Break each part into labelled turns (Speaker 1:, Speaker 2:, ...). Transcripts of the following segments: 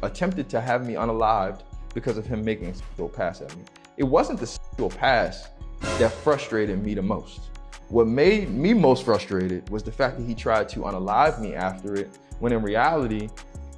Speaker 1: attempted to have me unalived because of him making a sexual pass at me. It wasn't the sexual pass that frustrated me the most. What made me most frustrated was the fact that he tried to unalive me after it, when in reality,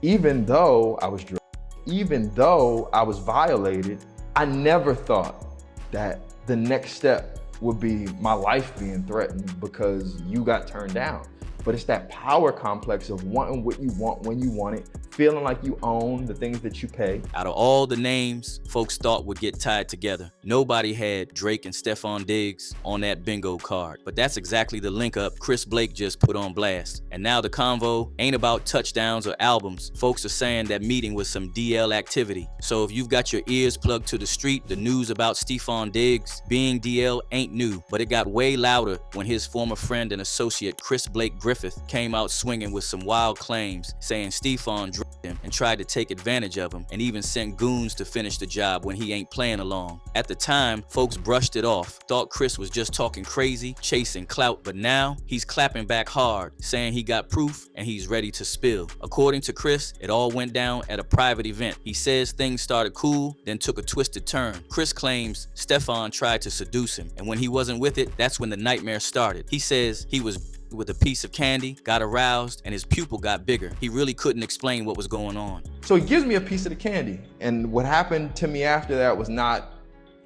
Speaker 1: even though I was drugged, even though I was violated, I never thought that the next step would be my life being threatened because you got turned down. But it's that power complex of wanting what you want when you want it, feeling like you own the things that you pay.
Speaker 2: Out of all the names folks thought would get tied together, nobody had Drake and Steffon Diggs on that bingo card. But that's exactly the link up Chris Blake just put on blast. And now the convo ain't about touchdowns or albums. Folks are saying that meeting was some DL activity. So if you've got your ears plugged to the street, the news about Steffon Diggs being DL ain't new, but it got way louder when his former friend and associate Chris Blake Griffith came out swinging with some wild claims, saying Steffon drugged him and tried to take advantage of him, and even sent goons to finish the job when he ain't playing along. At the time, folks brushed it off, thought Chris was just talking crazy, chasing clout, but now he's clapping back hard, saying he got proof and he's ready to spill. According to Chris, it all went down at a private event. He says things started cool, then took a twisted turn. Chris claims Steffon tried to seduce him, and when he wasn't with it, that's when the nightmare started. He says he was with a piece of candy, got aroused, and his pupil got bigger. He really couldn't explain what was going on.
Speaker 1: So he gives me a piece of the candy, and what happened to me after that was not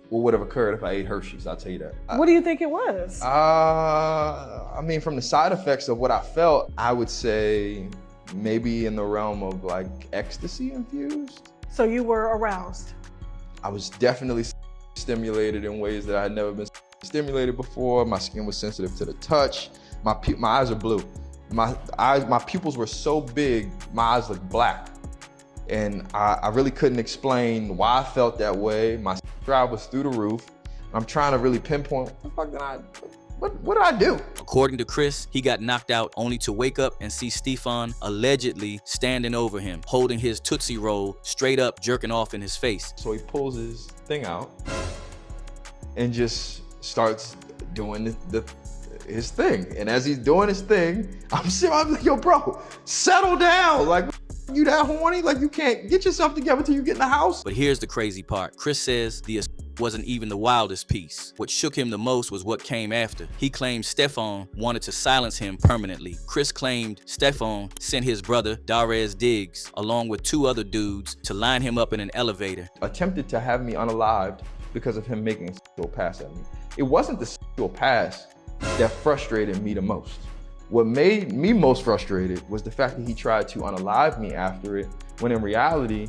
Speaker 1: what would have occurred if I ate Hershey's, I'll tell you that.
Speaker 3: What do you think it was?
Speaker 1: I mean, from the side effects of what I felt, I would say maybe in the realm of like ecstasy infused.
Speaker 3: So you were aroused?
Speaker 1: I was definitely stimulated in ways that I had never been stimulated before. My skin was sensitive to the touch. My eyes are blue. My pupils were so big, my eyes looked black. And I really couldn't explain why I felt that way. My drive was through the roof. I'm trying to really pinpoint, what did I do?
Speaker 2: According to Chris, he got knocked out only to wake up and see Steffon allegedly standing over him, holding his Tootsie Roll straight up, jerking off in his face.
Speaker 1: So he pulls his thing out and just starts doing his thing. And as he's doing his thing, I'm like, yo, bro, settle down. Like, you that horny? Like, you can't get yourself together till you get in the house?
Speaker 2: But here's the crazy part. Chris says the wasn't even the wildest piece. What shook him the most was what came after. He claimed Steffon wanted to silence him permanently. Chris claimed Steffon sent his brother, Drake Diggs, along with 2 other dudes to line him up in an elevator.
Speaker 1: Attempted to have me unalived because of him making a sexual pass at me. It wasn't the sexual pass that frustrated me the most. What made me most frustrated was the fact that he tried to unalive me after it, when in reality,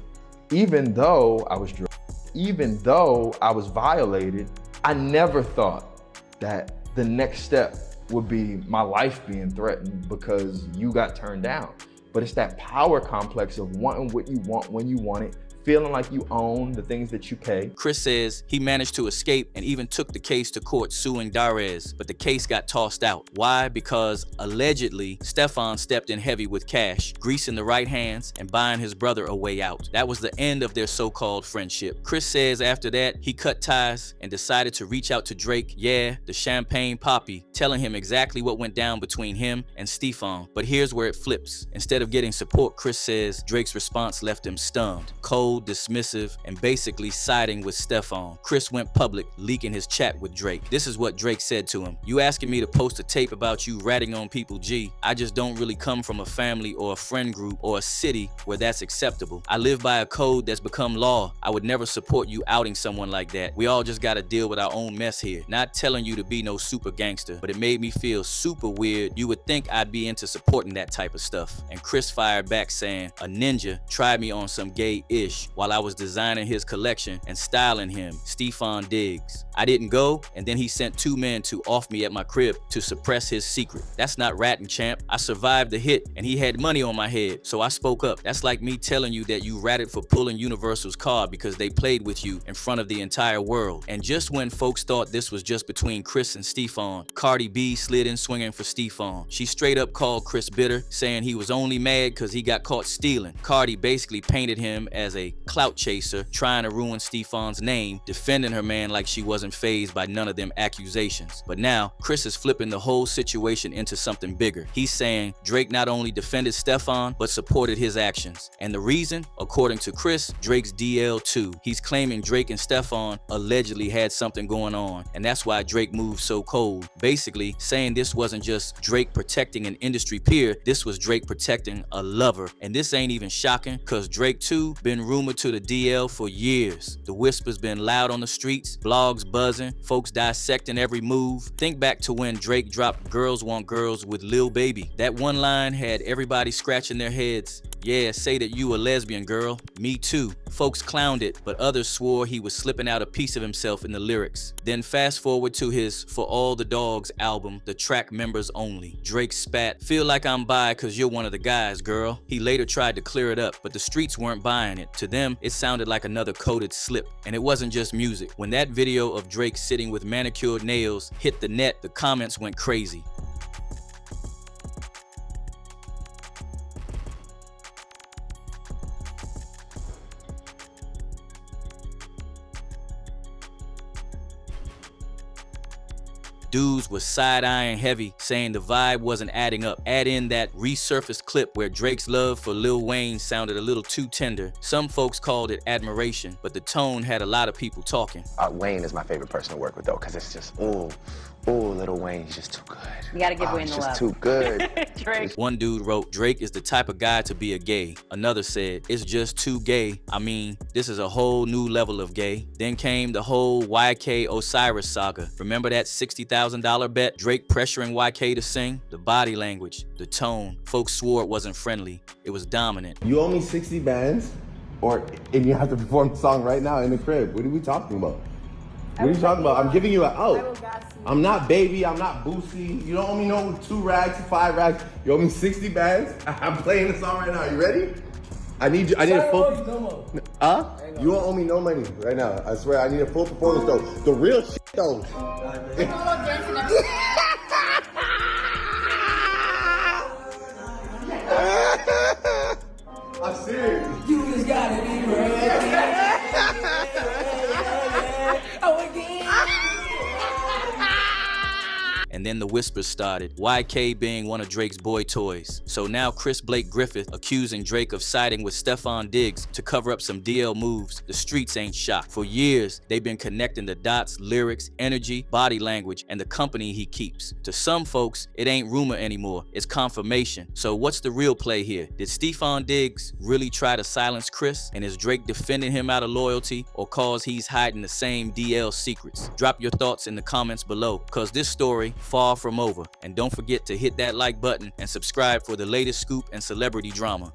Speaker 1: even though I was drugged, even though I was violated, I never thought that the next step would be my life being threatened because you got turned down. But it's that power complex of wanting what you want when you want it, feeling like you own the things that you pay.
Speaker 2: Chris says he managed to escape and even took the case to court suing Darez, but the case got tossed out. Why? Because allegedly, Steffon stepped in heavy with cash, greasing the right hands and buying his brother a way out. That was the end of their so-called friendship. Chris says after that, he cut ties and decided to reach out to Drake, the Champagne Papi, telling him exactly what went down between him and Steffon. But here's where it flips. Instead of getting support, Chris says Drake's response left him stunned, cold, dismissive, and basically siding with Steffon. Chris went public, leaking his chat with Drake. This is what Drake said to him. "You asking me to post a tape about you ratting on people, G. I just don't really come from a family or a friend group or a city where that's acceptable. I live by a code that's become law. I would never support you outing someone like that. We all just gotta deal with our own mess here. Not telling you to be no super gangster, but it made me feel super weird. You would think I'd be into supporting that type of stuff." And Chris fired back saying, "A ninja tried me on some gay-ish while I was designing his collection and styling him, Steffon Diggs. I didn't go, and then he sent 2 men to off me at my crib to suppress his secret. That's not ratting, champ. I survived the hit, and he had money on my head, so I spoke up. That's like me telling you that you ratted for pulling Universal's car because they played with you in front of the entire world." And just when folks thought this was just between Chris and Steffon, Cardi B slid in swinging for Steffon. She straight up called Chris bitter, saying he was only mad because he got caught stealing. Cardi basically painted him as a clout chaser, trying to ruin Steffon's name, defending her man like she wasn't fazed by none of them accusations. But now, Chris is flipping the whole situation into something bigger. He's saying Drake not only defended Steffon, but supported his actions. And the reason? According to Chris, Drake's DL too. He's claiming Drake and Steffon allegedly had something going on, and that's why Drake moved so cold. Basically, saying this wasn't just Drake protecting an industry peer, this was Drake protecting a lover. And this ain't even shocking, cause Drake too been rumored to the DL for years. The whisper's been loud on the streets, blogs buzzing, folks dissecting every move. Think back to when Drake dropped Girls Want Girls with Lil Baby. That one line had everybody scratching their heads. Yeah, say that you a lesbian, girl. Me too. Folks clowned it, but others swore he was slipping out a piece of himself in the lyrics. Then fast forward to his For All the Dogs album, the track Members Only. Drake spat, "Feel like I'm bi cause you're one of the guys, girl." He later tried to clear it up, but the streets weren't buying it. To them, it sounded like another coded slip. And it wasn't just music. When that video of Drake sitting with manicured nails hit the net, the comments went crazy. Dudes was side-eyeing heavy, saying the vibe wasn't adding up. Add in that resurfaced clip where Drake's love for Lil Wayne sounded a little too tender. Some folks called it admiration, but the tone had a lot of people talking.
Speaker 4: Wayne is my favorite person to work with though, because it's just, ooh, Lil Wayne, he's just too good.
Speaker 5: You gotta give Wayne the love.
Speaker 4: He's just too good.
Speaker 5: Drake.
Speaker 2: One dude wrote, "Drake is the type of guy to be a gay." Another said, "It's just too gay. I mean, this is a whole new level of gay." Then came the whole YK Osiris saga. Remember that $60,000 bet? Drake pressuring YK to sing? The body language, the tone. Folks swore it wasn't friendly. It was dominant.
Speaker 6: You owe me 60 bands, and you have to perform the song right now in the crib. What are we talking about? What are you talking about? I'm giving you an out. I'm not Baby, I'm not Boosie. You don't owe me no 2 rags, 5 rags. You owe me 60 bands. I'm playing the song right now. You ready? I need a full. You don't owe me no money right now. I swear, I need a full performance though. The real shit though. I'm serious.
Speaker 7: You just gotta be ready.
Speaker 2: And then the whispers started, YK being one of Drake's boy toys. So now Chris Blake Griffith accusing Drake of siding with Steffon Diggs to cover up some DL moves. The streets ain't shocked. For years, they've been connecting the dots, lyrics, energy, body language, and the company he keeps. To some folks, it ain't rumor anymore, it's confirmation. So what's the real play here? Did Steffon Diggs really try to silence Chris? And is Drake defending him out of loyalty, or cause he's hiding the same DL secrets? Drop your thoughts in the comments below, cause this story far from over. And don't forget to hit that like button and subscribe for the latest scoop and celebrity drama.